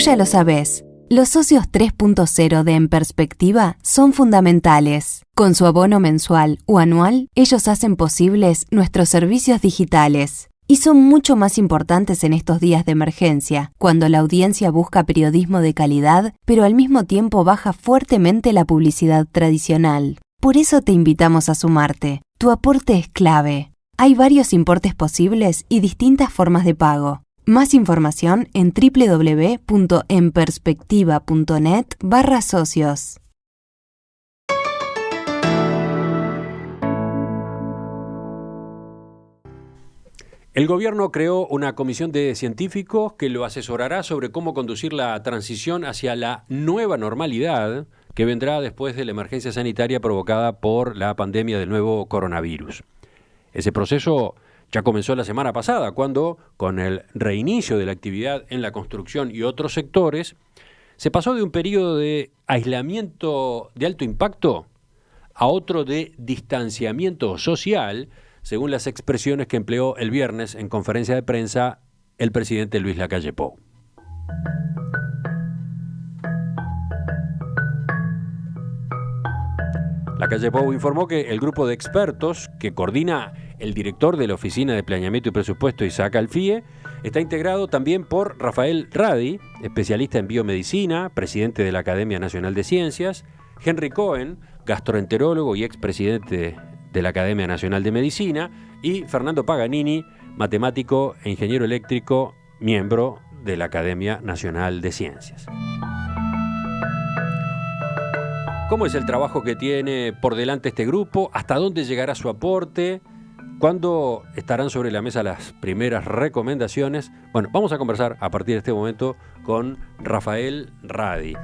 ya lo sabés. Los socios 3.0 de En Perspectiva son fundamentales. Con su abono mensual o anual, ellos hacen posibles nuestros servicios digitales. Y son mucho más importantes en estos días de emergencia, cuando la audiencia busca periodismo de calidad, pero al mismo tiempo baja fuertemente la publicidad tradicional. Por eso te invitamos a sumarte. Tu aporte es clave. Hay varios importes posibles y distintas formas de pago. Más información en www.enperspectiva.net/socios. El gobierno creó una comisión de científicos que lo asesorará sobre cómo conducir la transición hacia la nueva normalidad que vendrá después de la emergencia sanitaria provocada por la pandemia del nuevo coronavirus. Ese proceso ya comenzó la semana pasada, cuando, con el reinicio de la actividad en la construcción y otros sectores, se pasó de un periodo de aislamiento de alto impacto a otro de distanciamiento social, según las expresiones que empleó el viernes en conferencia de prensa el presidente Luis Lacalle Pou. Lacalle Pou informó que el grupo de expertos que coordina el director de la Oficina de Planeamiento y Presupuesto, Isaac Alfie, está integrado también por Rafael Radi, especialista en biomedicina, presidente de la Academia Nacional de Ciencias, Henry Cohen, gastroenterólogo y expresidente de la Academia Nacional de Medicina, y Fernando Paganini, matemático e ingeniero eléctrico, miembro de la Academia Nacional de Ciencias. ¿Cómo es el trabajo que tiene por delante este grupo? ¿Hasta dónde llegará su aporte? ¿Cuándo estarán sobre la mesa las primeras recomendaciones? Bueno, vamos a conversar a partir de este momento con Rafael Radi,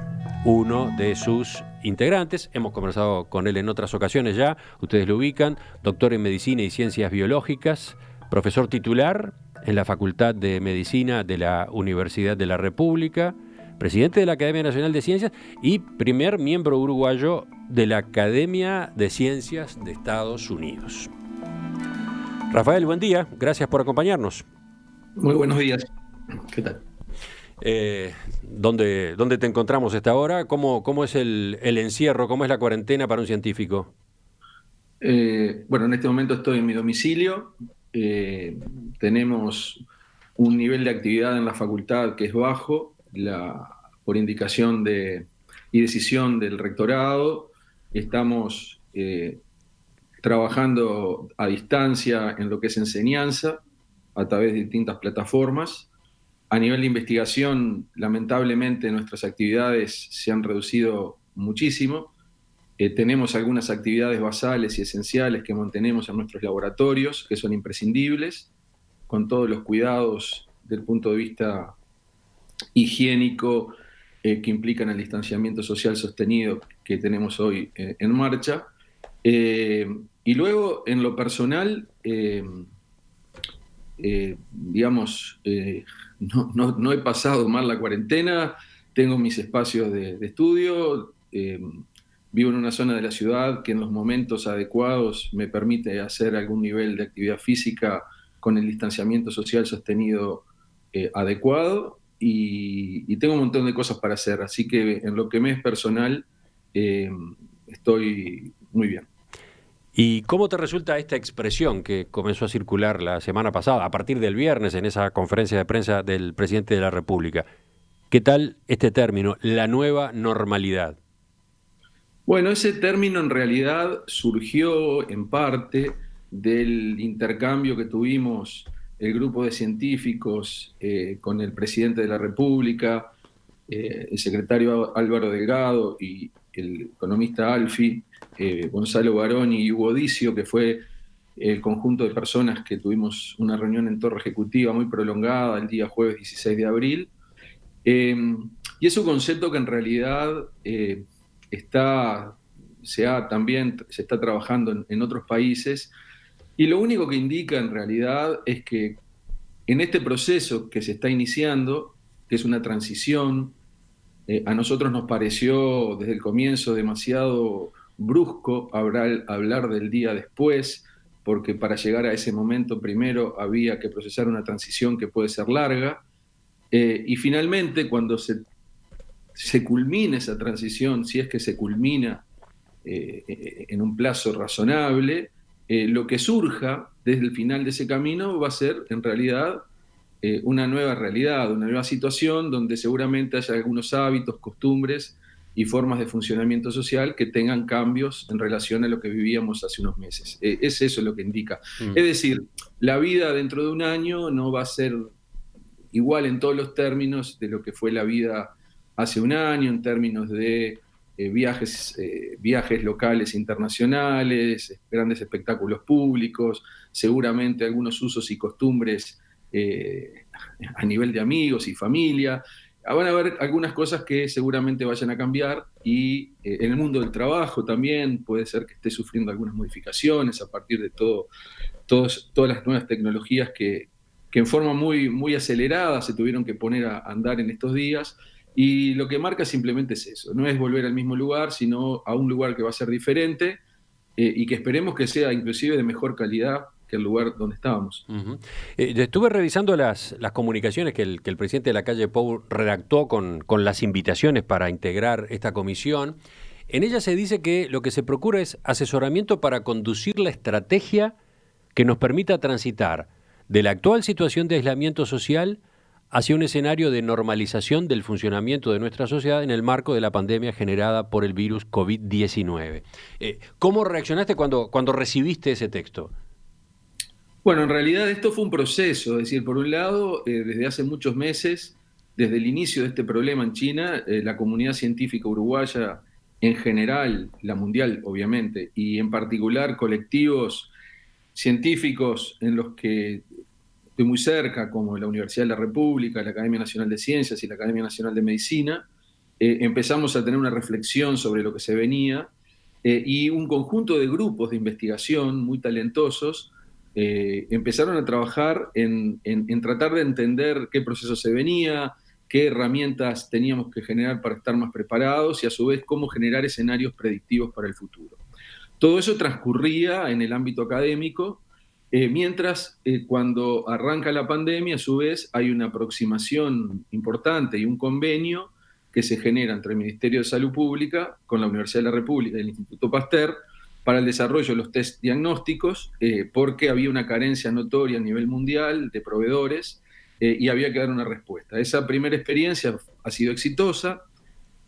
uno de sus integrantes. Hemos conversado con él en otras ocasiones ya, ustedes lo ubican, doctor en Medicina y Ciencias Biológicas, profesor titular en la Facultad de Medicina de la Universidad de la República, presidente de la Academia Nacional de Ciencias y primer miembro uruguayo de la Academia de Ciencias de Estados Unidos. Rafael, buen día, gracias por acompañarnos. Muy buenos días, ¿qué tal? ¿Dónde te encontramos a esta hora? ¿Cómo es el encierro? ¿Cómo es la cuarentena para un científico? Bueno, en este momento estoy en mi domicilio. Tenemos un nivel de actividad en la facultad que es bajo, por indicación y decisión del rectorado. Estamos trabajando a distancia en lo que es enseñanza a través de distintas plataformas. A nivel de investigación, lamentablemente nuestras actividades se han reducido muchísimo. Tenemos algunas actividades basales y esenciales que mantenemos en nuestros laboratorios, que son imprescindibles, con todos los cuidados del punto de vista higiénico que implican el distanciamiento social sostenido que tenemos hoy en marcha. Y luego, en lo personal, no he pasado mal la cuarentena, tengo mis espacios de estudio, vivo en una zona de la ciudad que en los momentos adecuados me permite hacer algún nivel de actividad física con el distanciamiento social sostenido adecuado, y tengo un montón de cosas para hacer, así que en lo que me es personal estoy muy bien. ¿Y cómo te resulta esta expresión que comenzó a circular la semana pasada, a partir del viernes, en esa conferencia de prensa del presidente de la República? ¿Qué tal este término, la nueva normalidad? Bueno, ese término en realidad surgió en parte del intercambio que tuvimos el grupo de científicos con el presidente de la República, el secretario Álvaro Delgado y el economista Alfie, Gonzalo Baroni y Hugo Dicio, que fue el conjunto de personas que tuvimos una reunión en Torre Ejecutiva muy prolongada el día jueves 16 de abril. Y es un concepto que en realidad se está trabajando en otros países, y lo único que indica en realidad es que en este proceso que se está iniciando, que es una transición, a nosotros nos pareció desde el comienzo demasiado brusco hablar del día después, porque para llegar a ese momento primero había que procesar una transición que puede ser larga, Y finalmente, cuando se culmine esa transición, si es que se culmina en un plazo razonable, lo que surja desde el final de ese camino va a ser, en realidad, una nueva realidad, una nueva situación donde seguramente haya algunos hábitos, costumbres y formas de funcionamiento social que tengan cambios en relación a lo que vivíamos hace unos meses. Es eso lo que indica. Es decir, la vida dentro de un año no va a ser igual en todos los términos de lo que fue la vida hace un año, en términos de viajes locales e internacionales, grandes espectáculos públicos, seguramente algunos usos y costumbres a nivel de amigos y familia. Van a haber algunas cosas que seguramente vayan a cambiar y en el mundo del trabajo también puede ser que esté sufriendo algunas modificaciones a partir de todas las nuevas tecnologías que en forma muy acelerada se tuvieron que poner a andar en estos días. Y lo que marca simplemente es eso, no es volver al mismo lugar, sino a un lugar que va a ser diferente y que esperemos que sea inclusive de mejor calidad que el lugar donde estábamos. Estuve revisando las comunicaciones que el presidente de la calle Pou redactó con las invitaciones para integrar esta comisión. En ella se dice que lo que se procura es asesoramiento para conducir la estrategia que nos permita transitar de la actual situación de aislamiento social hacia un escenario de normalización del funcionamiento de nuestra sociedad en el marco de la pandemia generada por el virus COVID-19. ¿Cómo reaccionaste cuando recibiste ese texto? Bueno, en realidad esto fue un proceso, es decir, por un lado, desde hace muchos meses, desde el inicio de este problema en China, la comunidad científica uruguaya en general, la mundial obviamente, y en particular colectivos científicos en los que estoy muy cerca, como la Universidad de la República, la Academia Nacional de Ciencias y la Academia Nacional de Medicina, empezamos a tener una reflexión sobre lo que se venía y un conjunto de grupos de investigación muy talentosos empezaron a trabajar en tratar de entender qué proceso se venía, qué herramientas teníamos que generar para estar más preparados y a su vez cómo generar escenarios predictivos para el futuro. Todo eso transcurría en el ámbito académico, mientras cuando arranca la pandemia, a su vez, hay una aproximación importante y un convenio que se genera entre el Ministerio de Salud Pública con la Universidad de la República y el Instituto Pasteur para el desarrollo de los test diagnósticos, porque había una carencia notoria a nivel mundial de proveedores y había que dar una respuesta. Esa primera experiencia ha sido exitosa.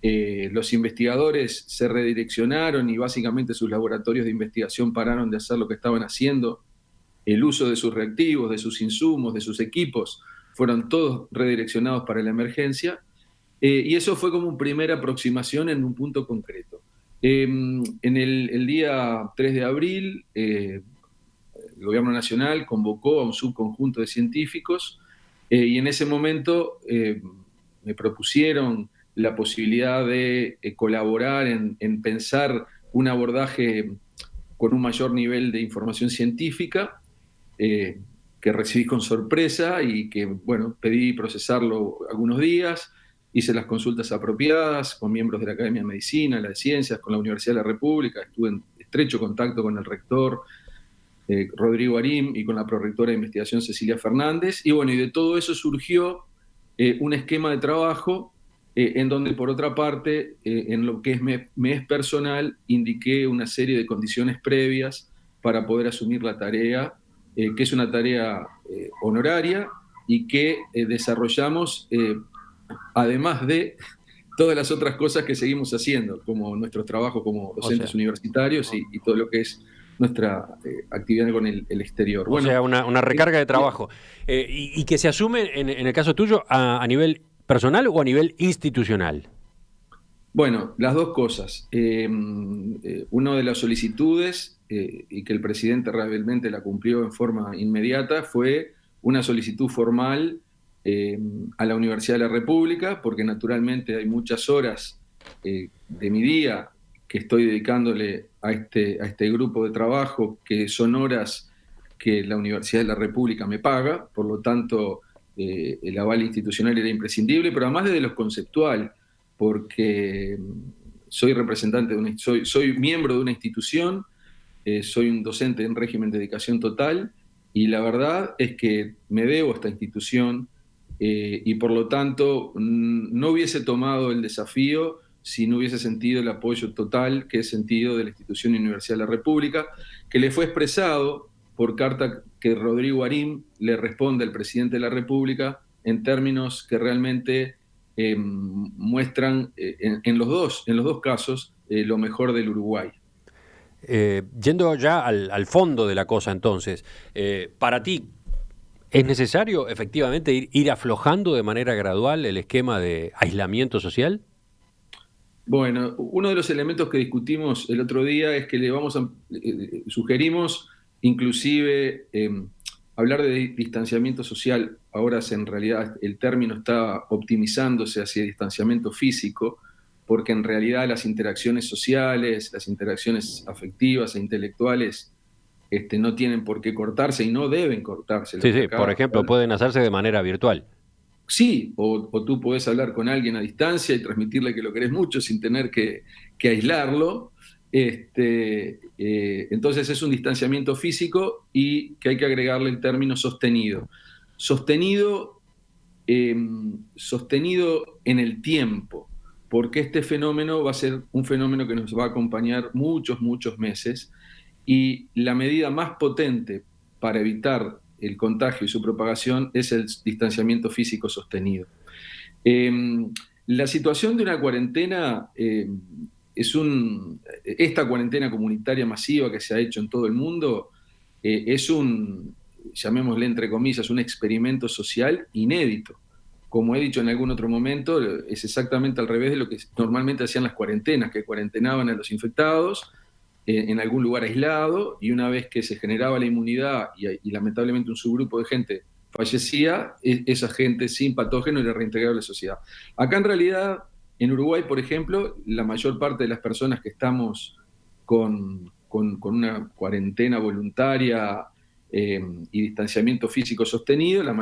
Los investigadores se redireccionaron y básicamente sus laboratorios de investigación pararon de hacer lo que estaban haciendo. El uso de sus reactivos, de sus insumos, de sus equipos, fueron todos redireccionados para la emergencia. Y eso fue como una primera aproximación en un punto concreto. En el día 3 de abril, el Gobierno Nacional convocó a un subconjunto de científicos y en ese momento me propusieron la posibilidad de colaborar en pensar un abordaje con un mayor nivel de información científica, que recibí con sorpresa y que, bueno, pedí procesarlo algunos días, hice las consultas apropiadas con miembros de la Academia de Medicina, la de Ciencias, con la Universidad de la República, estuve en estrecho contacto con el rector Rodrigo Arim y con la prorectora de investigación Cecilia Fernández, y bueno, y de todo eso surgió un esquema de trabajo en donde, por otra parte, en lo que me es personal, indiqué una serie de condiciones previas para poder asumir la tarea, que es una tarea honoraria y que desarrollamos además de todas las otras cosas que seguimos haciendo, como nuestros trabajos como docentes universitarios y todo lo que es nuestra actividad con el exterior. O sea, una recarga de trabajo. Y que se asume, en el caso tuyo, a nivel personal o a nivel institucional. Bueno, las dos cosas. Una de las solicitudes, y que el presidente realmente la cumplió en forma inmediata, fue una solicitud formal a la Universidad de la República, porque naturalmente hay muchas horas de mi día que estoy dedicándole a este grupo de trabajo, que son horas que la Universidad de la República me paga, por lo tanto el aval institucional era imprescindible, pero además desde lo conceptual, porque soy representante soy miembro de una institución, soy un docente en régimen de dedicación total, y la verdad es que me debo a esta institución y por lo tanto no hubiese tomado el desafío si no hubiese sentido el apoyo total que he sentido de la institución y Universidad de la República, que le fue expresado por carta que Rodrigo Arim le responde al presidente de la República en términos que realmente muestran en los dos casos lo mejor del Uruguay. Yendo ya al fondo de la cosa entonces, para ti, ¿es necesario efectivamente ir aflojando de manera gradual el esquema de aislamiento social? Bueno, uno de los elementos que discutimos el otro día es que sugerimos inclusive hablar de distanciamiento social. Ahora en realidad el término está optimizándose hacia distanciamiento físico, porque en realidad las interacciones sociales, las interacciones afectivas e intelectuales no tienen por qué cortarse y no deben cortarse. Sí, por ejemplo, pueden hacerse de manera virtual. Sí, o tú podés hablar con alguien a distancia y transmitirle que lo querés mucho sin tener que aislarlo. Entonces es un distanciamiento físico y que hay que agregarle el término sostenido. Sostenido en el tiempo, porque este fenómeno va a ser un fenómeno que nos va a acompañar muchos, muchos meses, y la medida más potente para evitar el contagio y su propagación es el distanciamiento físico sostenido. La situación de una cuarentena esta cuarentena comunitaria masiva que se ha hecho en todo el mundo es llamémosle entre comillas, un experimento social inédito. Como he dicho en algún otro momento, es exactamente al revés de lo que normalmente hacían las cuarentenas, que cuarentenaban a los infectados en algún lugar aislado, y una vez que se generaba la inmunidad y lamentablemente un subgrupo de gente fallecía, esa gente sin patógeno era reintegrada a la sociedad. Acá en realidad, en Uruguay, por ejemplo, la mayor parte de las personas que estamos con una cuarentena voluntaria y distanciamiento físico sostenido, la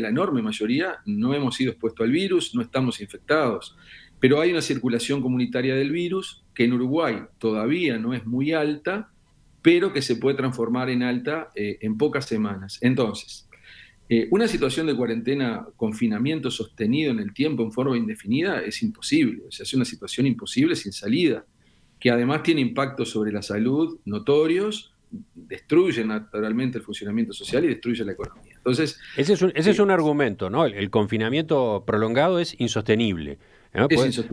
enorme mayoría, no hemos sido expuestos al virus, no estamos infectados. Pero hay una circulación comunitaria del virus que en Uruguay todavía no es muy alta, pero que se puede transformar en alta en pocas semanas. Entonces, una situación de cuarentena, confinamiento sostenido en el tiempo en forma indefinida es imposible. O sea, es una situación imposible sin salida, que además tiene impactos sobre la salud notorios, destruye naturalmente el funcionamiento social y destruye la economía. Entonces, ese es un argumento, ¿no? El confinamiento prolongado es insostenible.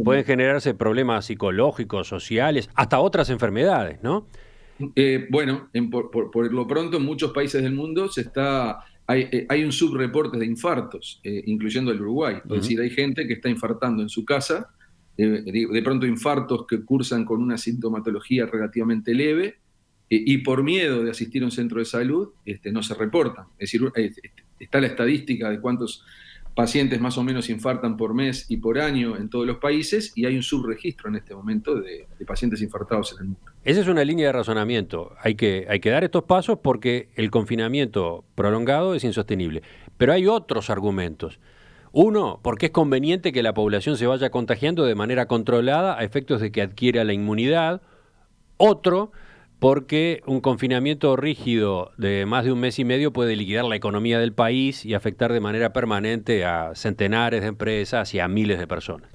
Pueden generarse problemas psicológicos, sociales, hasta otras enfermedades, ¿no? Bueno, por lo pronto en muchos países del mundo hay un subreporte de infartos, incluyendo el Uruguay. Es decir, hay gente que está infartando en su casa, de pronto infartos que cursan con una sintomatología relativamente leve, y por miedo de asistir a un centro de salud no se reportan. Es decir, está la estadística de cuántos pacientes más o menos infartan por mes y por año en todos los países, y hay un subregistro en este momento de pacientes infartados en el mundo. Esa es una línea de razonamiento. Hay que dar estos pasos porque el confinamiento prolongado es insostenible. Pero hay otros argumentos. Uno, porque es conveniente que la población se vaya contagiando de manera controlada a efectos de que adquiera la inmunidad. Otro, porque un confinamiento rígido de más de un mes y medio puede liquidar la economía del país y afectar de manera permanente a centenares de empresas y a miles de personas.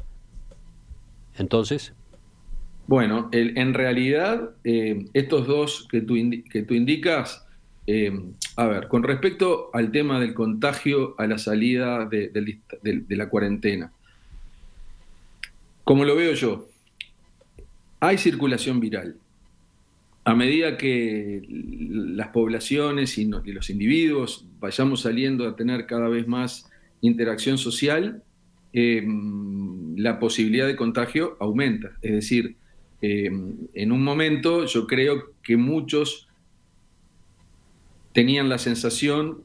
Entonces, bueno, en realidad, estos dos que tú indicas, a ver, con respecto al tema del contagio a la salida de la cuarentena, como lo veo yo, hay circulación viral. A medida que las poblaciones y los individuos vayamos saliendo a tener cada vez más interacción social, la posibilidad de contagio aumenta. Es decir, en un momento yo creo que muchos tenían la sensación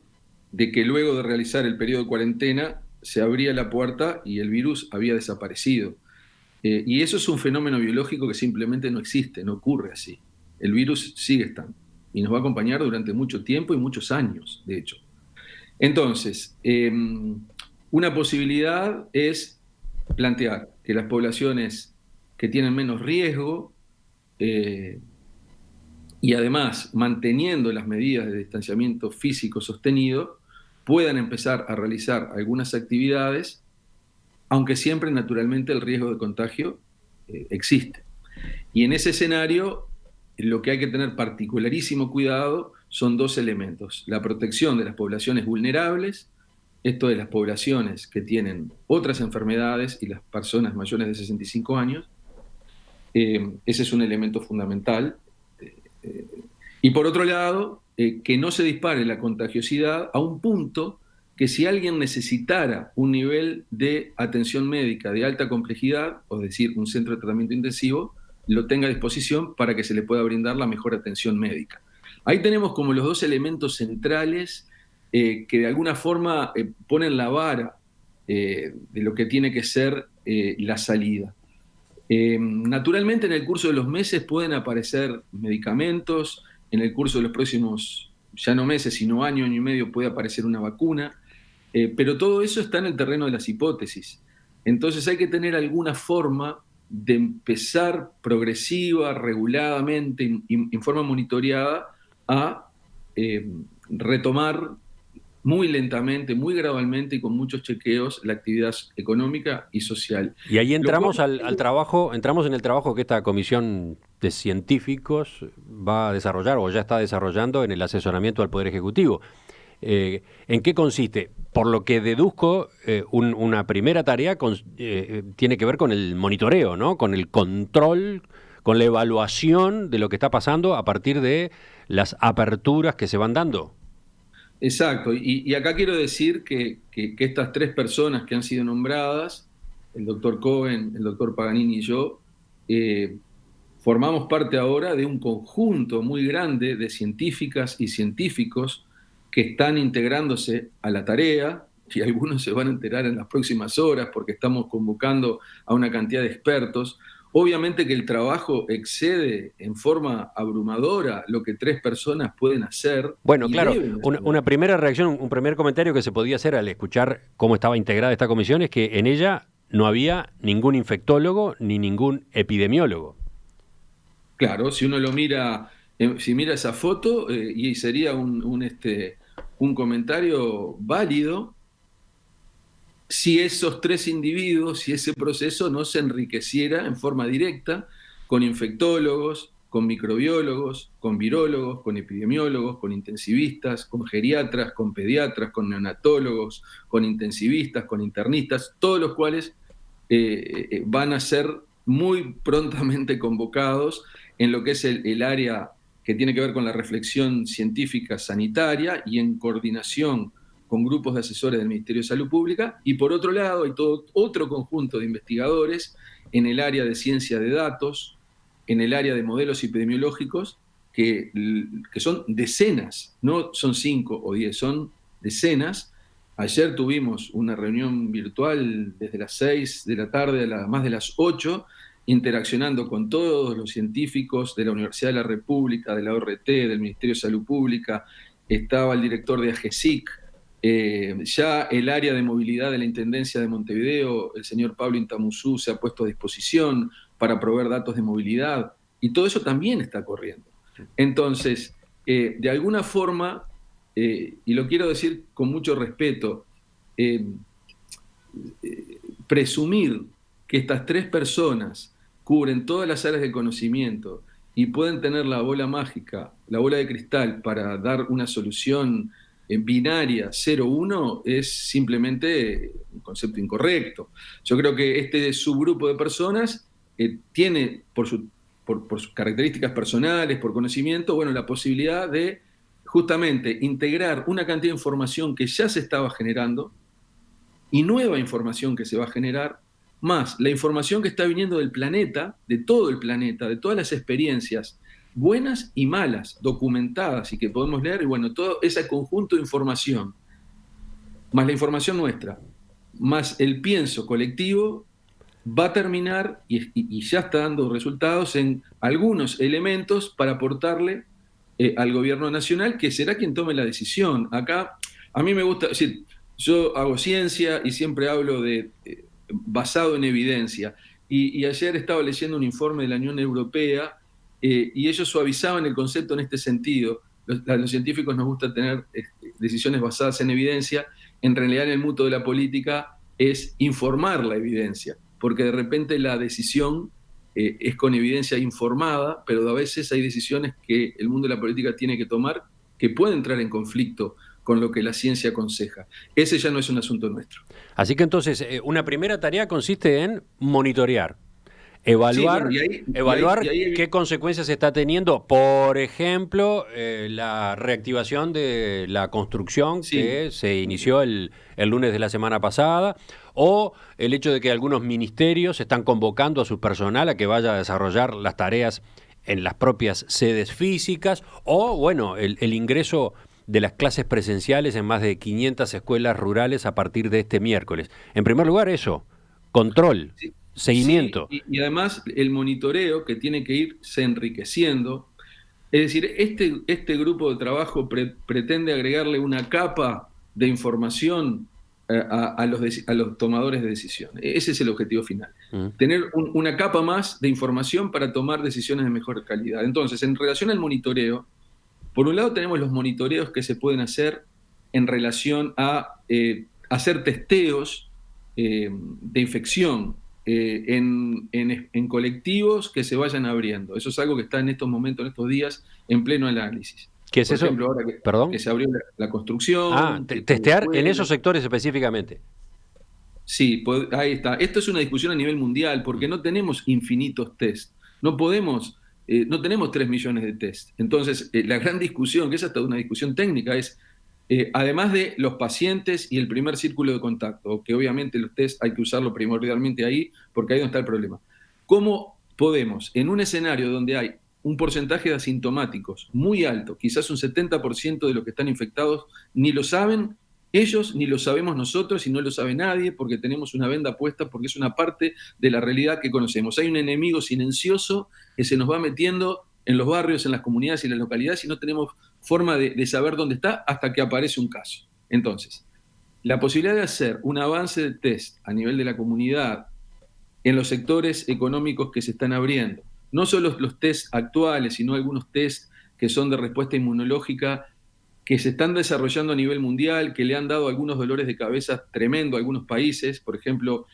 de que luego de realizar el periodo de cuarentena se abría la puerta y el virus había desaparecido. Y eso es un fenómeno biológico que simplemente no existe, no ocurre así. El virus sigue estando y nos va a acompañar durante mucho tiempo y muchos años, de hecho. Entonces, una posibilidad es plantear que las poblaciones que tienen menos riesgo y además manteniendo las medidas de distanciamiento físico sostenido, puedan empezar a realizar algunas actividades, aunque siempre naturalmente el riesgo de contagio existe. Y en ese escenario, lo que hay que tener particularísimo cuidado son dos elementos: la protección de las poblaciones vulnerables, esto de las poblaciones que tienen otras enfermedades y las personas mayores de 65 años, ese es un elemento fundamental. Y por otro lado, que no se dispare la contagiosidad a un punto que si alguien necesitara un nivel de atención médica de alta complejidad, es decir, un centro de tratamiento intensivo, lo tenga a disposición para que se le pueda brindar la mejor atención médica. Ahí tenemos como los dos elementos centrales que de alguna forma ponen la vara de lo que tiene que ser la salida. Naturalmente en el curso de los meses pueden aparecer medicamentos, en el curso de los próximos, ya no meses, sino año y medio puede aparecer una vacuna, pero todo eso está en el terreno de las hipótesis. Entonces hay que tener alguna forma de empezar progresiva, reguladamente, en forma monitoreada, a retomar muy lentamente, muy gradualmente y con muchos chequeos la actividad económica y social. Y ahí entramos al trabajo, entramos en el trabajo que esta comisión de científicos va a desarrollar o ya está desarrollando en el asesoramiento al Poder Ejecutivo. ¿En qué consiste? Por lo que deduzco, una primera tarea tiene que ver con el monitoreo, ¿no? Con el control, con la evaluación de lo que está pasando a partir de las aperturas que se van dando. Exacto, y acá quiero decir que estas tres personas que han sido nombradas, el doctor Cohen, el doctor Paganini y yo, formamos parte ahora de un conjunto muy grande de científicas y científicos que están integrándose a la tarea, y algunos se van a enterar en las próximas horas porque estamos convocando a una cantidad de expertos. Obviamente que el trabajo excede en forma abrumadora lo que tres personas pueden hacer. Bueno, claro, una primera reacción, un primer comentario que se podía hacer al escuchar cómo estaba integrada esta comisión es que en ella no había ningún infectólogo ni ningún epidemiólogo. Claro, si uno lo mira, si mira esa foto, y sería un comentario válido si esos tres individuos, si ese proceso no se enriqueciera en forma directa con infectólogos, con microbiólogos, con virólogos, con epidemiólogos, con intensivistas, con geriatras, con pediatras, con neonatólogos, con intensivistas, con internistas, todos los cuales van a ser muy prontamente convocados en lo que es el área que tiene que ver con la reflexión científica sanitaria y en coordinación con grupos de asesores del Ministerio de Salud Pública, y por otro lado hay todo otro conjunto de investigadores en el área de ciencia de datos, en el área de modelos epidemiológicos, que son decenas, no son 5 o 10, son decenas. Ayer tuvimos una reunión virtual desde las 6 de la tarde a más de las 8, interaccionando con todos los científicos de la Universidad de la República, de la ORT, del Ministerio de Salud Pública. Estaba el director de AGESIC, ya el área de movilidad de la Intendencia de Montevideo, el señor Pablo Intamuzú, se ha puesto a disposición para proveer datos de movilidad, y todo eso también está corriendo. Entonces, de alguna forma, y lo quiero decir con mucho respeto, presumir que estas tres personas cubren todas las áreas de conocimiento y pueden tener la bola mágica, la bola de cristal para dar una solución binaria 0-1 es simplemente un concepto incorrecto. Yo creo que este subgrupo de personas tiene, por sus características personales, por conocimiento, bueno, la posibilidad de justamente integrar una cantidad de información que ya se estaba generando y nueva información que se va a generar, más la información que está viniendo del planeta, de todo el planeta, de todas las experiencias buenas y malas, documentadas y que podemos leer, y bueno, todo ese conjunto de información, más la información nuestra, más el pienso colectivo, va a terminar y ya está dando resultados en algunos elementos para aportarle al gobierno nacional, que será quien tome la decisión. Acá, a mí me gusta decir, yo hago ciencia y siempre hablo de basado en evidencia, y ayer estaba leyendo un informe de la Unión Europea, y ellos suavizaban el concepto en este sentido. Los científicos nos gusta tener decisiones basadas en evidencia, en realidad en el mundo de la política es informar la evidencia, porque de repente la decisión es con evidencia informada, pero a veces hay decisiones que el mundo de la política tiene que tomar que pueden entrar en conflicto con lo que la ciencia aconseja. Ese ya no es un asunto nuestro. Así que entonces, una primera tarea consiste en monitorear, evaluar, Sí, qué consecuencias está teniendo, por ejemplo, la reactivación de la construcción que se inició el lunes de la semana pasada, o el hecho de que algunos ministerios están convocando a su personal a que vaya a desarrollar las tareas en las propias sedes físicas, o bueno, el ingreso de las clases presenciales en más de 500 escuelas rurales a partir de este miércoles. En primer lugar, eso, control, seguimiento. Sí, y además el monitoreo que tiene que irse enriqueciendo. Es decir, este grupo de trabajo pretende agregarle una capa de información a los tomadores de decisión. Ese es el objetivo final. Tener una capa más de información para tomar decisiones de mejor calidad. Entonces, en relación al monitoreo, por un lado tenemos los monitoreos que se pueden hacer en relación a hacer testeos de infección en colectivos que se vayan abriendo. Eso es algo que está en estos momentos, en estos días, en pleno análisis. ¿Qué es eso? Por ejemplo, ahora que se abrió la construcción. Testear en esos sectores específicamente. Sí, ahí está. Esto es una discusión a nivel mundial porque no tenemos infinitos test. No tenemos 3 millones de test. Entonces, la gran discusión, que es hasta una discusión técnica, es además de los pacientes y el primer círculo de contacto, que obviamente los test hay que usarlo primordialmente ahí, porque ahí es donde está el problema. ¿Cómo podemos, en un escenario donde hay un porcentaje de asintomáticos muy alto, quizás un 70% de los que están infectados ni lo saben ellos, ni lo sabemos nosotros, y no lo sabe nadie, porque tenemos una venda puesta, porque es una parte de la realidad que conocemos? Hay un enemigo silencioso que se nos va metiendo en los barrios, en las comunidades y en las localidades, y no tenemos forma de saber dónde está hasta que aparece un caso. Entonces, la posibilidad de hacer un avance de test a nivel de la comunidad en los sectores económicos que se están abriendo, no solo los test actuales, sino algunos test que son de respuesta inmunológica que se están desarrollando a nivel mundial, que le han dado algunos dolores de cabeza tremendo a algunos países. Por ejemplo,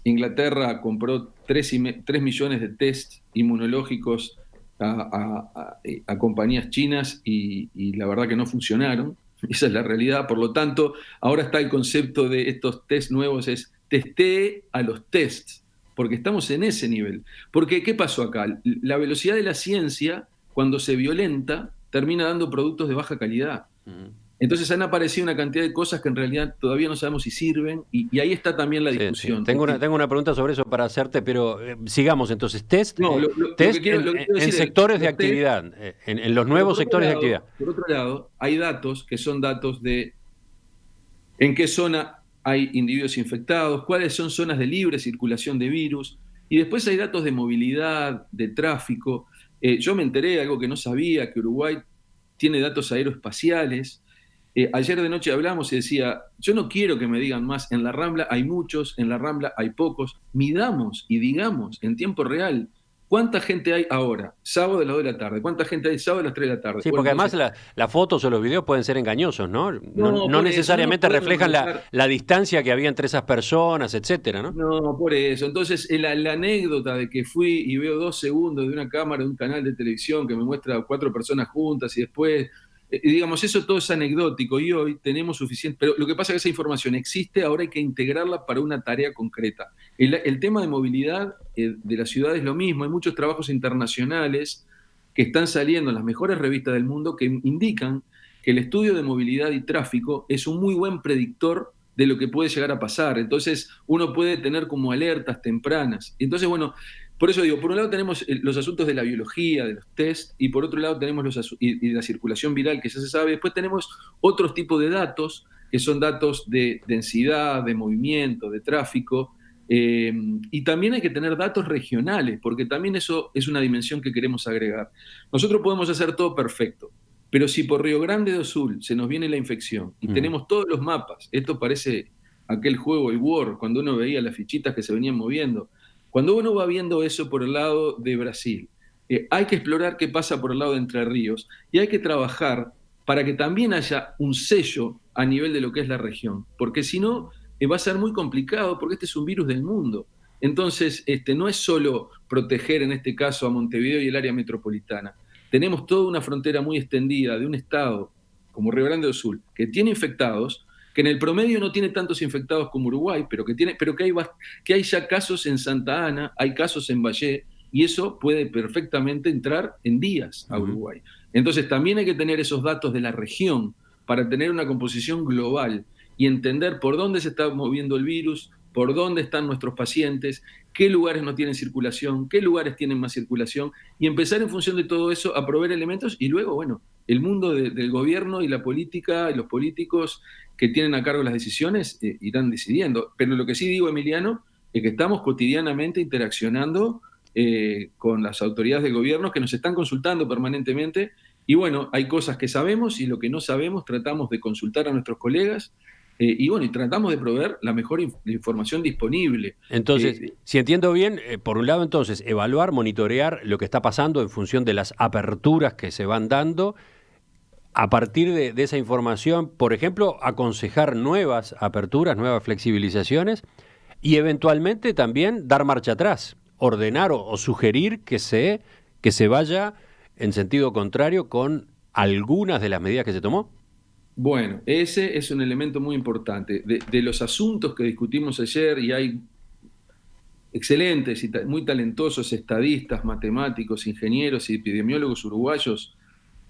Inglaterra compró 3 millones de test inmunológicos a compañías chinas y la verdad que no funcionaron. Esa es la realidad. Por lo tanto, ahora está el concepto de estos test nuevos, es testee a los tests, porque estamos en ese nivel. Porque, ¿qué pasó acá? La velocidad de la ciencia, cuando se violenta, termina dando productos de baja calidad. Entonces han aparecido una cantidad de cosas que en realidad todavía no sabemos si sirven, y ahí está también la discusión. Sí. Tengo una pregunta sobre eso para hacerte, pero sigamos entonces. Test en sectores de actividad, en los nuevos sectores de actividad. Por otro lado, hay datos que son datos de en qué zona hay individuos infectados, cuáles son zonas de libre circulación de virus, y después hay datos de movilidad, de tráfico. Yo me enteré de algo que no sabía, que Uruguay tiene datos aeroespaciales. Ayer de noche hablamos y decía, yo no quiero que me digan más, en la Rambla hay muchos, en la Rambla hay pocos. Midamos y digamos en tiempo real cuánta gente hay ahora, sábado a las 2 de la tarde, cuánta gente hay sábado a las 3 de la tarde. Sí, porque además las fotos o los videos pueden ser engañosos, ¿no? No necesariamente reflejan la distancia que había entre esas personas, etcétera, ¿no? No, por eso. Entonces, la anécdota de que fui y veo 2 segundos de una cámara de un canal de televisión que me muestra 4 personas juntas y después, digamos, eso todo es anecdótico y hoy tenemos suficiente. Pero lo que pasa es que esa información existe, ahora hay que integrarla para una tarea concreta. El tema de movilidad de la ciudad es lo mismo. Hay muchos trabajos internacionales que están saliendo en las mejores revistas del mundo que indican que el estudio de movilidad y tráfico es un muy buen predictor de lo que puede llegar a pasar. Entonces uno puede tener como alertas tempranas. Entonces, bueno, por eso digo, por un lado tenemos los asuntos de la biología, de los test, y por otro lado tenemos y la circulación viral, que ya se sabe. Después tenemos otros tipos de datos, que son datos de densidad, de movimiento, de tráfico, y también hay que tener datos regionales, porque también eso es una dimensión que queremos agregar. Nosotros podemos hacer todo perfecto, pero si por Río Grande do Sul se nos viene la infección y tenemos todos los mapas, esto parece aquel juego, el War, cuando uno veía las fichitas que se venían moviendo. Cuando uno va viendo eso por el lado de Brasil, hay que explorar qué pasa por el lado de Entre Ríos y hay que trabajar para que también haya un sello a nivel de lo que es la región, porque si no, va a ser muy complicado, porque este es un virus del mundo. Entonces, no es solo proteger en este caso a Montevideo y el área metropolitana. Tenemos toda una frontera muy extendida de un estado como Río Grande do Sul, que tiene infectados, que en el promedio no tiene tantos infectados como Uruguay, pero que hay ya casos en Santa Ana, hay casos en Valle, y eso puede perfectamente entrar en días a Uruguay. Entonces también hay que tener esos datos de la región para tener una composición global y entender por dónde se está moviendo el virus, por dónde están nuestros pacientes, qué lugares no tienen circulación, qué lugares tienen más circulación, y empezar en función de todo eso a proveer elementos, y luego, bueno, el mundo del gobierno y la política y los políticos que tienen a cargo las decisiones irán decidiendo. Pero lo que sí digo, Emiliano, es que estamos cotidianamente interaccionando con las autoridades del gobierno que nos están consultando permanentemente, y bueno, hay cosas que sabemos y lo que no sabemos tratamos de consultar a nuestros colegas, y bueno, y tratamos de proveer la mejor información disponible. Entonces, si entiendo bien, por un lado entonces, evaluar, monitorear lo que está pasando en función de las aperturas que se van dando. A partir de esa información, por ejemplo, aconsejar nuevas aperturas, nuevas flexibilizaciones y eventualmente también dar marcha atrás, ordenar o sugerir que se vaya en sentido contrario con algunas de las medidas que se tomó. Bueno, ese es un elemento muy importante. De los asuntos que discutimos ayer, y hay excelentes y muy talentosos estadistas, matemáticos, ingenieros y epidemiólogos uruguayos,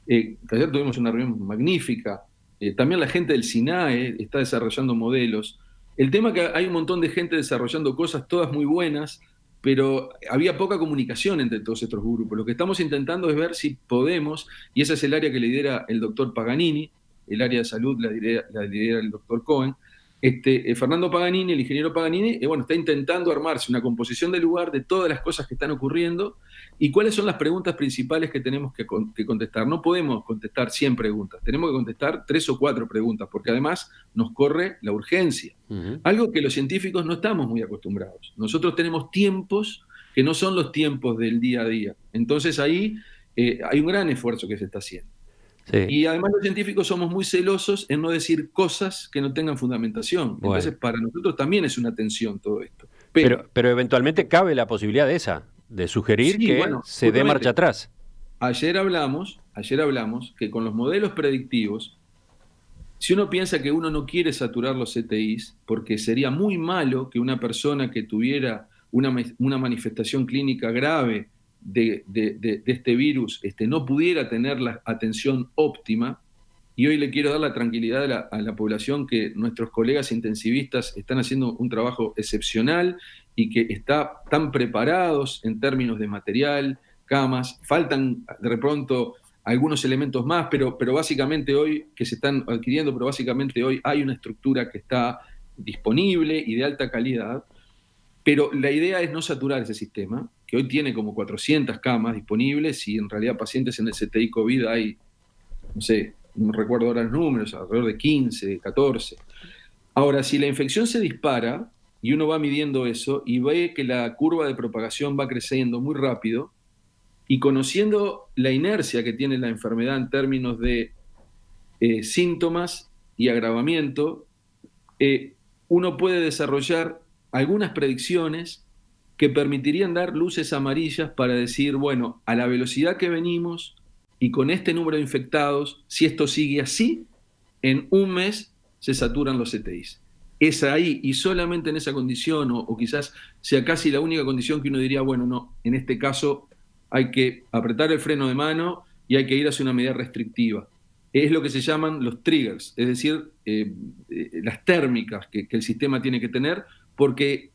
que ayer tuvimos una reunión magnífica, también la gente del SINAE está desarrollando modelos. El tema es que hay un montón de gente desarrollando cosas, todas muy buenas, pero había poca comunicación entre todos estos grupos. Lo que estamos intentando es ver si podemos, y ese es el área que lidera el doctor Paganini, el área de salud la lidera el doctor Cohen. Fernando Paganini, el ingeniero Paganini, bueno, está intentando armarse una composición del lugar de todas las cosas que están ocurriendo y cuáles son las preguntas principales que tenemos que contestar. No podemos contestar 100 preguntas, tenemos que contestar 3 o 4 preguntas, porque además nos corre la urgencia. Algo que los científicos no estamos muy acostumbrados. Nosotros tenemos tiempos que no son los tiempos del día a día. Entonces ahí hay un gran esfuerzo que se está haciendo. Sí. Y además los científicos somos muy celosos en no decir cosas que no tengan fundamentación. Bueno. Entonces para nosotros también es una tensión todo esto. Pero eventualmente cabe la posibilidad de sugerir que se dé marcha atrás. Ayer hablamos que con los modelos predictivos, si uno piensa que uno no quiere saturar los CTIs, porque sería muy malo que una persona que tuviera una manifestación clínica grave de este virus no pudiera tener la atención óptima, y hoy le quiero dar la tranquilidad a la población que nuestros colegas intensivistas están haciendo un trabajo excepcional y que están preparados en términos de material, camas, faltan de pronto algunos elementos más, pero básicamente hoy que se están adquiriendo, pero básicamente hoy hay una estructura que está disponible y de alta calidad. Pero la idea es no saturar ese sistema, que hoy tiene como 400 camas disponibles y en realidad pacientes en el CTI COVID hay, no sé, no recuerdo ahora los números, alrededor de 15, 14. Ahora, si la infección se dispara y uno va midiendo eso y ve que la curva de propagación va creciendo muy rápido, y conociendo la inercia que tiene la enfermedad en términos de síntomas y agravamiento, uno puede desarrollar algunas predicciones que permitirían dar luces amarillas para decir, bueno, a la velocidad que venimos y con este número de infectados, si esto sigue así, en un mes se saturan los CTIs. Es ahí, y solamente en esa condición, o quizás sea casi la única condición que uno diría, bueno, no, en este caso hay que apretar el freno de mano y hay que ir hacia una medida restrictiva. Es lo que se llaman los triggers, es decir, las térmicas que el sistema tiene que tener, porque,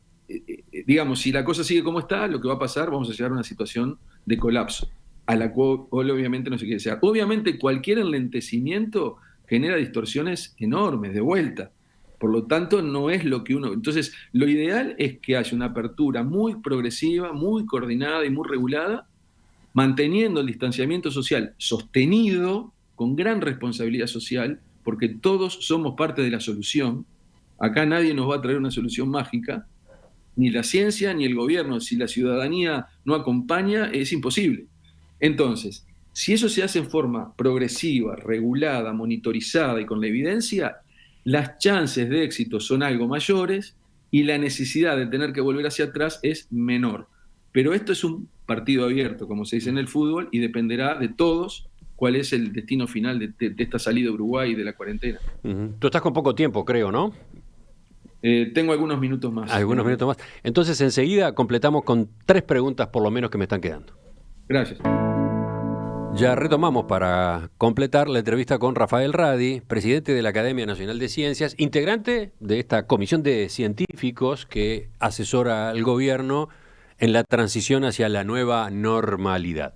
digamos, si la cosa sigue como está, lo que va a pasar, vamos a llegar a una situación de colapso, a la cual obviamente no se quiere desear. Obviamente cualquier enlentecimiento genera distorsiones enormes de vuelta, por lo tanto no es lo que uno... Entonces, lo ideal es que haya una apertura muy progresiva, muy coordinada y muy regulada, manteniendo el distanciamiento social sostenido, con gran responsabilidad social, porque todos somos parte de la solución. Acá nadie nos va a traer una solución mágica, ni la ciencia ni el gobierno. Si la ciudadanía no acompaña, es imposible. Entonces, Si eso se hace en forma progresiva, regulada, monitorizada y con la evidencia, las chances de éxito son algo mayores y la necesidad de tener que volver hacia atrás es menor. Pero esto es un partido abierto, como se dice en el fútbol, y dependerá de todos cuál es el destino final de esta salida de Uruguay y de la cuarentena. Tú estás con poco tiempo, creo, ¿no? Tengo algunos minutos más. Algunos minutos más. Entonces, enseguida completamos con 3 preguntas por lo menos que me están quedando. Gracias. Ya retomamos para completar la entrevista con Rafael Radi, presidente de la Academia Nacional de Ciencias, integrante de esta comisión de científicos que asesora al gobierno en la transición hacia la nueva normalidad.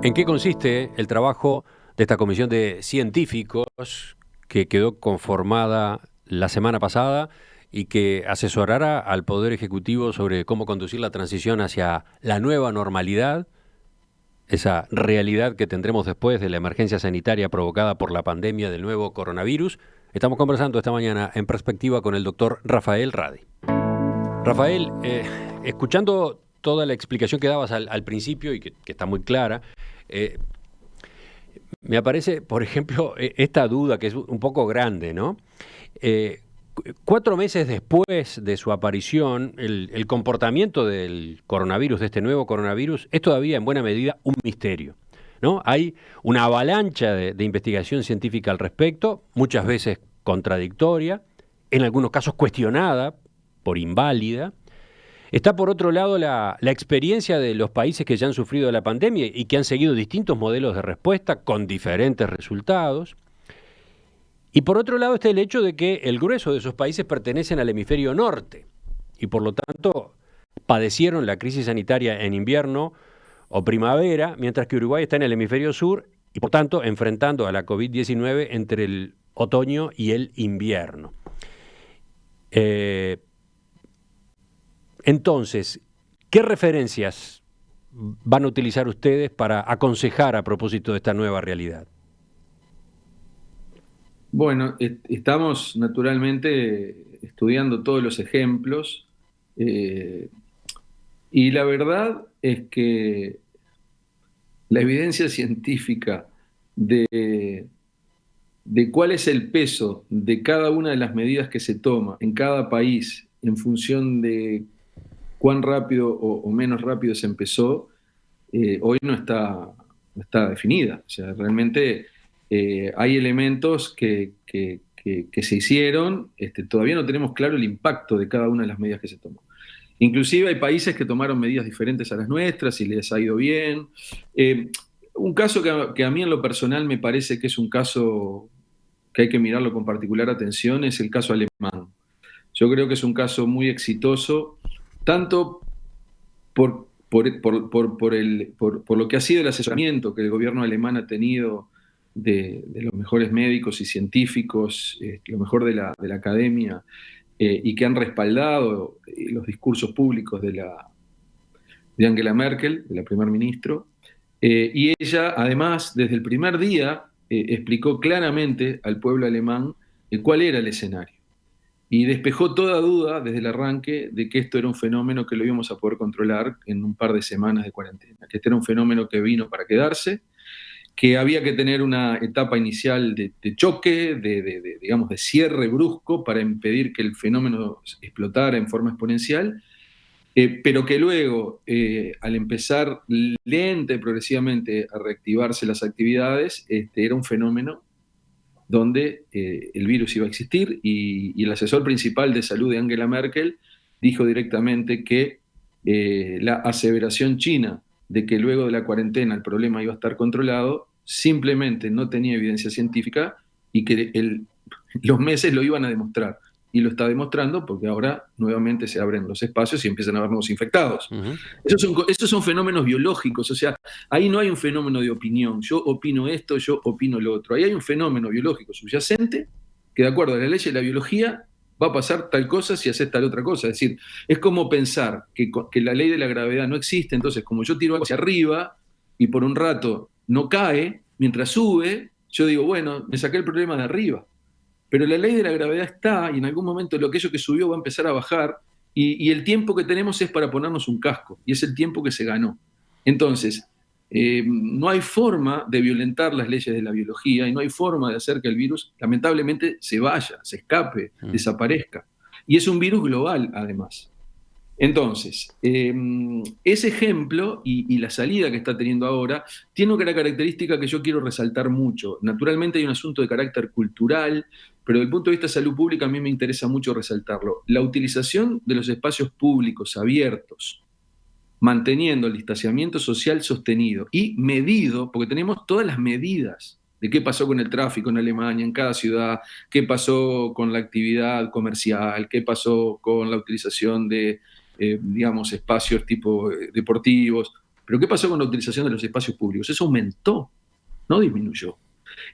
¿En qué consiste el trabajo de esta comisión de científicos que quedó conformada la semana pasada y que asesorará al Poder Ejecutivo sobre cómo conducir la transición hacia la nueva normalidad, esa realidad que tendremos después de la emergencia sanitaria provocada por la pandemia del nuevo coronavirus? Estamos conversando esta mañana en perspectiva con el doctor Rafael Radi. Rafael, escuchando toda la explicación que dabas al principio y que está muy clara, me aparece, por ejemplo, esta duda que es un poco grande, ¿no? 4 meses después de su aparición, el comportamiento del coronavirus, de este nuevo coronavirus, es todavía en buena medida un misterio, ¿no? Hay una avalancha de investigación científica al respecto, muchas veces contradictoria, en algunos casos cuestionada por inválida. Está por otro lado la experiencia de los países que ya han sufrido la pandemia y que han seguido distintos modelos de respuesta con diferentes resultados. Y por otro lado está el hecho de que el grueso de esos países pertenecen al hemisferio norte y por lo tanto padecieron la crisis sanitaria en invierno o primavera, mientras que Uruguay está en el hemisferio sur y por tanto enfrentando a la COVID-19 entre el otoño y el invierno. Entonces, ¿qué referencias van a utilizar ustedes para aconsejar a propósito de esta nueva realidad? Bueno, estamos naturalmente estudiando todos los ejemplos y la verdad es que la evidencia científica de cuál es el peso de cada una de las medidas que se toma en cada país en función de cuán rápido o menos rápido se empezó, hoy no está definida. O sea, realmente hay elementos que se hicieron, todavía no tenemos claro el impacto de cada una de las medidas que se tomó. Inclusive hay países que tomaron medidas diferentes a las nuestras y les ha ido bien. Un caso que a mí en lo personal me parece que es un caso que hay que mirarlo con particular atención es el caso alemán. Yo creo que es un caso muy exitoso, tanto por lo que ha sido el asesoramiento que el gobierno alemán ha tenido de los mejores médicos y científicos, lo mejor de la academia, y que han respaldado los discursos públicos de Angela Merkel, de la primer ministro. Y ella, además, desde el primer día, explicó claramente al pueblo alemán cuál era el escenario. Y despejó toda duda desde el arranque de que esto era un fenómeno que lo íbamos a poder controlar en un par de semanas de cuarentena, que este era un fenómeno que vino para quedarse, que había que tener una etapa inicial de choque, digamos, de cierre brusco para impedir que el fenómeno explotara en forma exponencial, pero que luego, al empezar lenta y progresivamente a reactivarse las actividades, era un fenómeno donde el virus iba a existir y el asesor principal de salud de Angela Merkel dijo directamente que la aseveración china de que luego de la cuarentena el problema iba a estar controlado simplemente no tenía evidencia científica y que los meses lo iban a demostrar. Y lo está demostrando porque ahora nuevamente se abren los espacios y empiezan a haber nuevos infectados. Uh-huh. Esos son fenómenos biológicos, o sea, ahí no hay un fenómeno de opinión, yo opino esto, yo opino lo otro. Ahí hay un fenómeno biológico subyacente que de acuerdo a la ley de la biología va a pasar tal cosa si haces tal otra cosa. Es decir, es como pensar que la ley de la gravedad no existe, entonces como yo tiro algo hacia arriba y por un rato no cae, mientras sube, yo digo, bueno, me saqué el problema de arriba. Pero la ley de la gravedad está y en algún momento aquello que subió va a empezar a bajar y el tiempo que tenemos es para ponernos un casco y es el tiempo que se ganó. Entonces, No hay forma de violentar las leyes de la biología y no hay forma de hacer que el virus lamentablemente se vaya, se escape, desaparezca. Y es un virus global, además. Entonces, ese ejemplo y la salida que está teniendo ahora tiene una característica que yo quiero resaltar mucho. Naturalmente hay un asunto de carácter cultural, pero desde el punto de vista de salud pública a mí me interesa mucho resaltarlo. La utilización de los espacios públicos abiertos, manteniendo el distanciamiento social sostenido y medido, porque tenemos todas las medidas de qué pasó con el tráfico en Alemania, en cada ciudad, qué pasó con la actividad comercial, qué pasó con la utilización de digamos, espacios tipo deportivos. Pero ¿qué pasó con la utilización de los espacios públicos? Eso aumentó, no disminuyó.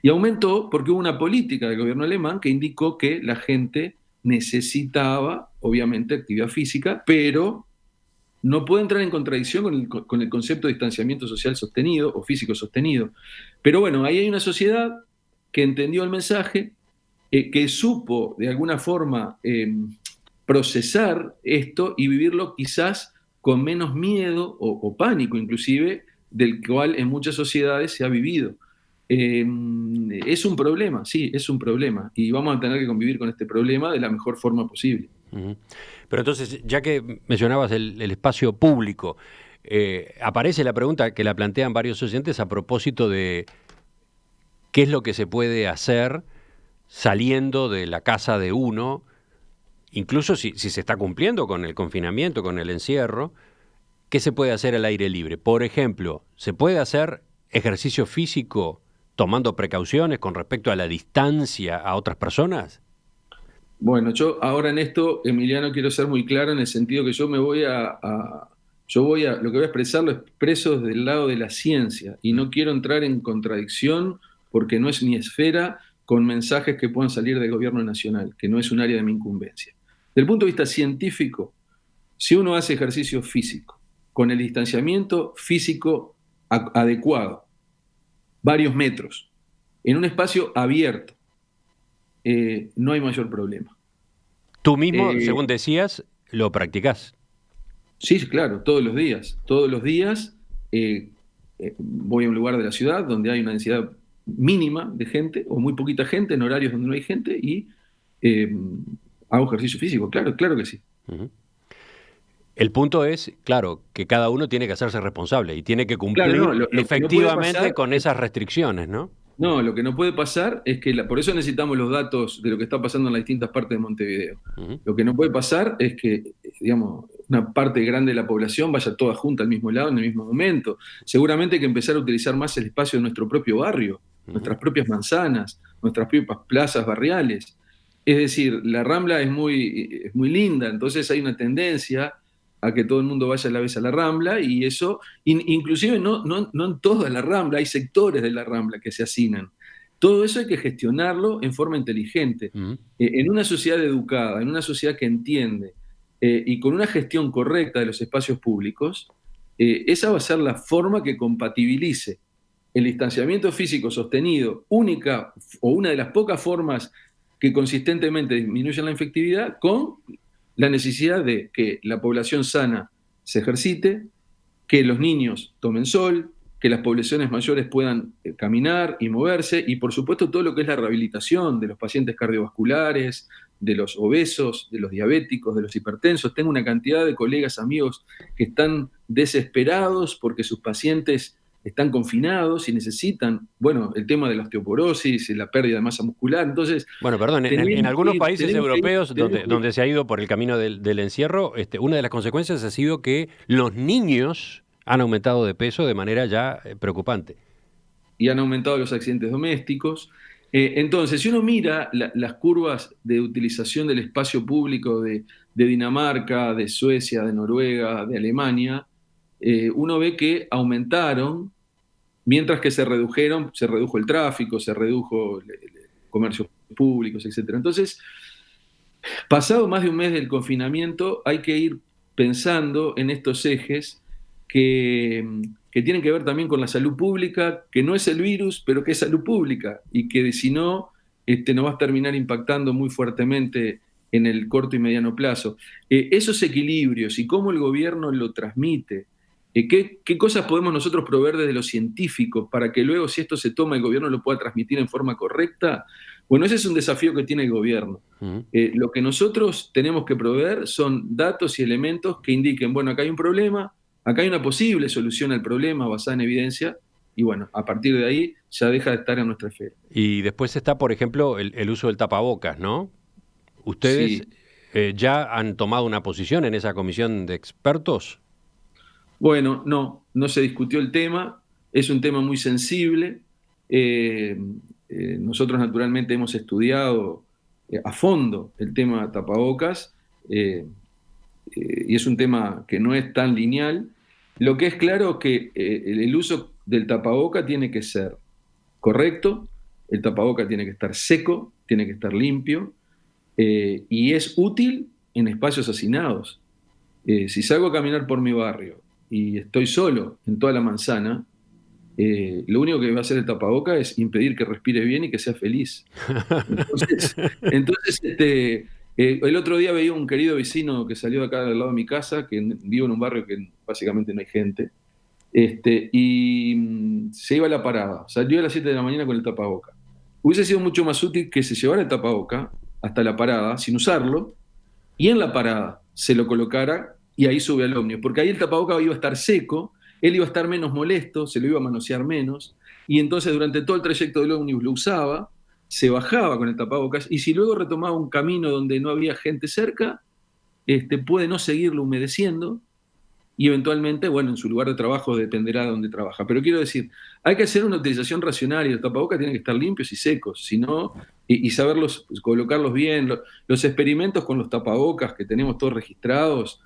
Y aumentó porque hubo una política del gobierno alemán que indicó que la gente necesitaba, obviamente, actividad física, pero no puede entrar en contradicción con el concepto de distanciamiento social sostenido o físico sostenido. Pero bueno, ahí hay una sociedad que entendió el mensaje, que supo de alguna forma procesar esto y vivirlo quizás con menos miedo o pánico inclusive del cual en muchas sociedades se ha vivido. Es un problema, sí, es un problema y vamos a tener que convivir con este problema de la mejor forma posible. Pero entonces, ya que mencionabas el espacio público, aparece la pregunta que la plantean varios oyentes a propósito de qué es lo que se puede hacer saliendo de la casa de uno, incluso si se está cumpliendo con el confinamiento, con el encierro, ¿qué se puede hacer al aire libre? Por ejemplo, ¿se puede hacer ejercicio físico tomando precauciones con respecto a la distancia a otras personas? Bueno, yo ahora en esto, Emiliano, quiero ser muy claro en el sentido que yo lo que voy a expresar lo expreso desde el lado de la ciencia y no quiero entrar en contradicción porque no es mi esfera con mensajes que puedan salir del gobierno nacional, que no es un área de mi incumbencia. Desde el punto de vista científico, si uno hace ejercicio físico con el distanciamiento físico adecuado, varios metros, en un espacio abierto, no hay mayor problema. Tú mismo, según decías, lo practicás. Sí, claro, todos los días. Todos los días voy a un lugar de la ciudad donde hay una densidad mínima de gente o muy poquita gente en horarios donde no hay gente y hago ejercicio físico, claro que sí. Uh-huh. El punto es, claro, que cada uno tiene que hacerse responsable y tiene que cumplir efectivamente con esas restricciones, ¿no? No, lo que no puede pasar es que, por eso necesitamos los datos de lo que está pasando en las distintas partes de Montevideo. Uh-huh. Lo que no puede pasar es que, digamos, una parte grande de la población vaya toda junta al mismo lado en el mismo momento. Seguramente hay que empezar a utilizar más el espacio de nuestro propio barrio, uh-huh, nuestras propias manzanas, nuestras propias plazas barriales. Es decir, la Rambla es muy linda, entonces hay una tendencia a que todo el mundo vaya a la vez a la Rambla, y eso, inclusive no en toda la Rambla, hay sectores de la Rambla que se hacinan. Todo eso hay que gestionarlo en forma inteligente. Uh-huh. En una sociedad educada, en una sociedad que entiende, y con una gestión correcta de los espacios públicos, esa va a ser la forma que compatibilice el distanciamiento físico sostenido, única o una de las pocas formas que consistentemente disminuyen la infectividad, con la necesidad de que la población sana se ejercite, que los niños tomen sol, que las poblaciones mayores puedan caminar y moverse, y por supuesto todo lo que es la rehabilitación de los pacientes cardiovasculares, de los obesos, de los diabéticos, de los hipertensos. Tengo una cantidad de colegas, amigos, que están desesperados porque sus pacientes están confinados y necesitan, bueno, el tema de la osteoporosis, la pérdida de masa muscular. Entonces, bueno, perdón, en algunos países europeos donde se ha ido por el camino del encierro, una de las consecuencias ha sido que los niños han aumentado de peso de manera ya preocupante. Y han aumentado los accidentes domésticos. Entonces, si uno mira las curvas de utilización del espacio público de Dinamarca, de Suecia, de Noruega, de Alemania, uno ve que aumentaron, mientras que se redujo el tráfico, se redujo el comercios públicos, etc. Entonces, pasado más de un mes del confinamiento, hay que ir pensando en estos ejes que tienen que ver también con la salud pública, que no es el virus, pero que es salud pública, y que si no, nos va a terminar impactando muy fuertemente en el corto y mediano plazo. Esos equilibrios y cómo el gobierno lo transmite ¿Qué cosas podemos nosotros proveer desde los científicos para que luego, si esto se toma, el gobierno lo pueda transmitir en forma correcta? Bueno, ese es un desafío que tiene el gobierno. Lo que nosotros tenemos que proveer son datos y elementos que indiquen, bueno, acá hay un problema, acá hay una posible solución al problema basada en evidencia, y bueno, a partir de ahí ya deja de estar en nuestra esfera. Y después está, por ejemplo, el uso del tapabocas, ¿no? ¿Ustedes ya han tomado una posición en esa comisión de expertos? Bueno, no se discutió el tema, es un tema muy sensible. Nosotros naturalmente hemos estudiado a fondo el tema de tapabocas y es un tema que no es tan lineal. Lo que es claro es que el uso del tapaboca tiene que ser correcto, el tapaboca tiene que estar seco, tiene que estar limpio y es útil en espacios hacinados. Si salgo a caminar por mi barrio y estoy solo en toda la manzana, lo único que va a hacer el tapaboca es impedir que respire bien y que sea feliz. Entonces el otro día veía un querido vecino que salió de acá del lado de mi casa, que vivo en un barrio que básicamente no hay gente, y se iba a la parada, salió a las 7 de la mañana con el tapaboca. Hubiese sido mucho más útil que se llevara el tapaboca hasta la parada sin usarlo, y en la parada se lo colocara y ahí sube al ómnibus, porque ahí el tapaboca iba a estar seco, él iba a estar menos molesto, se lo iba a manosear menos, y entonces durante todo el trayecto del ómnibus lo usaba, se bajaba con el tapabocas, y si luego retomaba un camino donde no había gente cerca, puede no seguirlo humedeciendo, y eventualmente, bueno, en su lugar de trabajo dependerá de dónde trabaja. Pero quiero decir, hay que hacer una utilización racional y los tapabocas tienen que estar limpios y secos, sino, y saberlos, pues, colocarlos bien. Los experimentos con los tapabocas que tenemos todos registrados,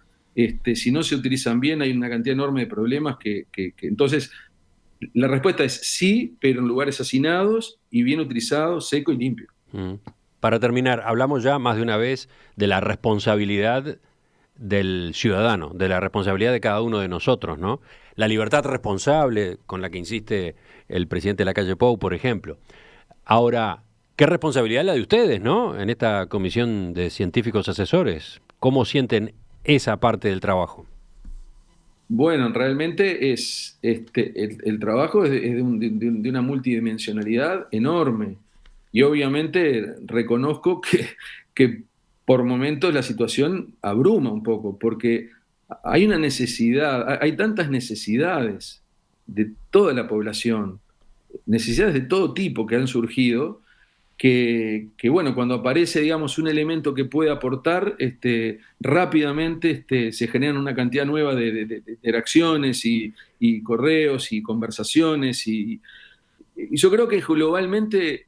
si no se utilizan bien, hay una cantidad enorme de problemas que entonces, la respuesta es sí, pero en lugares hacinados y bien utilizados, seco y limpio. Para terminar, hablamos ya más de una vez de la responsabilidad del ciudadano, de la responsabilidad de cada uno de nosotros, ¿no? La libertad responsable con la que insiste el presidente Lacalle Pou, por ejemplo. Ahora, ¿qué responsabilidad la de ustedes, ¿no? En esta comisión de científicos asesores. ¿Cómo sienten esa parte del trabajo? Bueno, realmente es el trabajo es de una multidimensionalidad enorme. Y obviamente reconozco que por momentos la situación abruma un poco, porque hay una necesidad, hay tantas necesidades de toda la población, necesidades de todo tipo que han surgido, que bueno, cuando aparece, digamos, un elemento que puede aportar, rápidamente se generan una cantidad nueva de interacciones y correos y conversaciones y yo creo que globalmente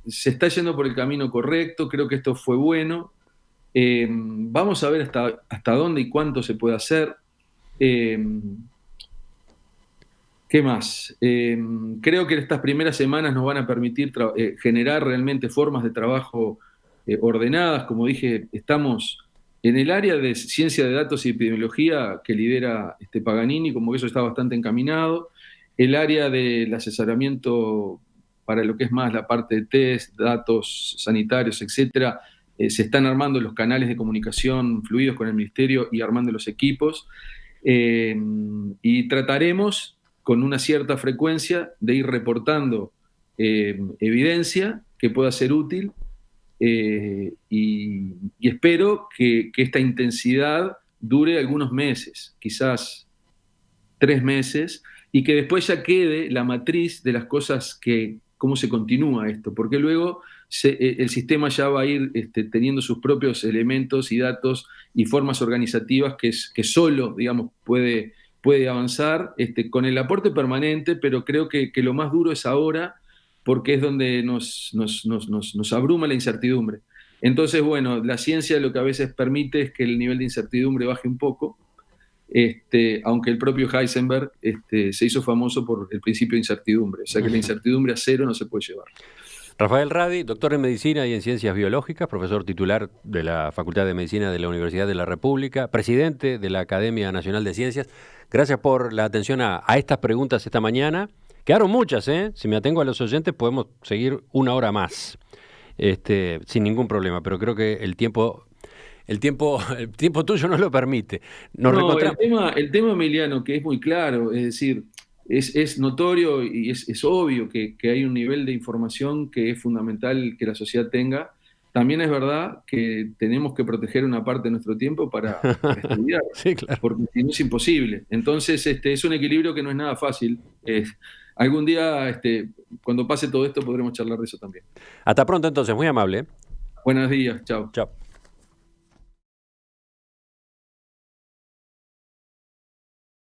se está yendo por el camino correcto, creo que esto fue bueno. Vamos a ver hasta dónde y cuánto se puede hacer. ¿Qué más? Creo que estas primeras semanas nos van a permitir generar realmente formas de trabajo ordenadas. Como dije, estamos en el área de ciencia de datos y epidemiología que lidera Paganini, como que eso está bastante encaminado. El área del asesoramiento para lo que es más la parte de test, datos sanitarios, etcétera, se están armando los canales de comunicación fluidos con el Ministerio y armando los equipos. Y trataremos con una cierta frecuencia de ir reportando evidencia que pueda ser útil y espero que esta intensidad dure algunos meses, quizás 3 meses, y que después ya quede la matriz de las cosas cómo se continúa esto, porque luego el sistema ya va a ir teniendo sus propios elementos y datos y formas organizativas que solo, digamos, puede avanzar con el aporte permanente, pero creo que lo más duro es ahora, porque es donde nos abruma la incertidumbre. Entonces, bueno, la ciencia lo que a veces permite es que el nivel de incertidumbre baje un poco, aunque el propio Heisenberg se hizo famoso por el principio de incertidumbre, o sea que la incertidumbre a cero no se puede llevar. Rafael Radi, doctor en Medicina y en Ciencias Biológicas, profesor titular de la Facultad de Medicina de la Universidad de la República, presidente de la Academia Nacional de Ciencias. Gracias por la atención a estas preguntas esta mañana. Quedaron muchas, ¿eh? Si me atengo a los oyentes podemos seguir 1 hora más, sin ningún problema, pero creo que el tiempo el tiempo tuyo no lo permite. Nos No, reencontramos. el tema, Emiliano, que es muy claro, es decir, es notorio y es obvio que hay un nivel de información que es fundamental que la sociedad tenga. También es verdad que tenemos que proteger una parte de nuestro tiempo para estudiar, Sí, claro. porque si no es imposible. Entonces, es un equilibrio que no es nada fácil. Algún día, cuando pase todo esto, podremos charlar de eso también. Hasta pronto entonces, muy amable. Buenos días, chao. Chao.